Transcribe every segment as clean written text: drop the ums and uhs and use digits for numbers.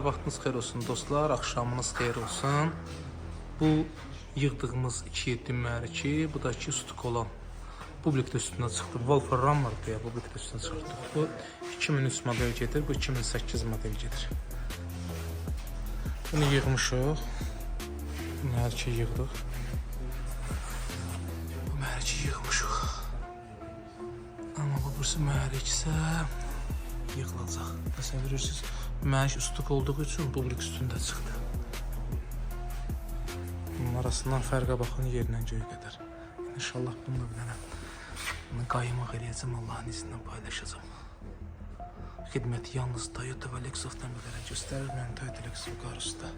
Vaxtınız xeyir olsun dostlar, axşamınız xeyir olsun. Bu yığdığımız 2.7 mərki, bu da 2 stuk olan publikdə üstünə çıxdı. Wolfram deyə publikdə üstünə çıxdı. Bu 2003 model gedir, bu 2008 model gedir. Bunu yığmışıq. Bu mərki yığdıq. Bu mərki yığmışıq. Amma bu burası məriksə yığılacaq. Təsəvvür edirsiniz. Məş üstlük olduğu üçün publik üstündə çıxdı. Bunun arasından fərqə baxın yerindən göy qədər. İnşallah bunu da bilərəm. Bunu qaymaq eləyəcəm, Allahın izindən paylaşacağım. Xidməti yalnız Toyota və Lexus'dan bilərəm göstərir. Mənim Toyota Lexus qarşısında.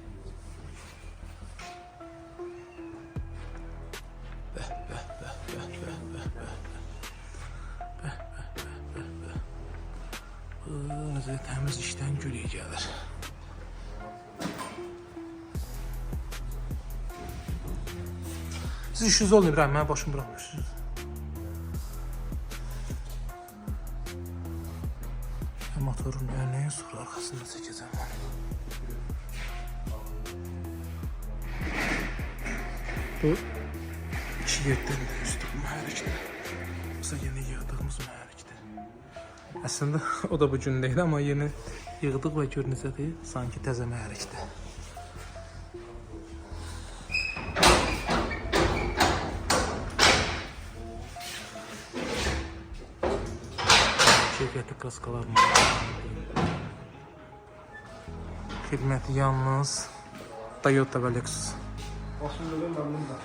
Necə təmiz işdən gülüy gəlir. Siz işiniz olun İbrahim, mənə başım bırakmışsınız. Motorun örneğin sonra arkasında çəkəcəm onu. Bu 2.7'dən də üstü mühərrikdir. Bizə yeni yığdığımız mühərrikdir. Əslində o da bu gün deyil, amma yeni yığdıq və görünəcədir, sanki təzə mühərrikdir. Keyfiyyətli kraskalar mı? Xidməti yalnız Toyota və Lexus. Başımda da məmnun da.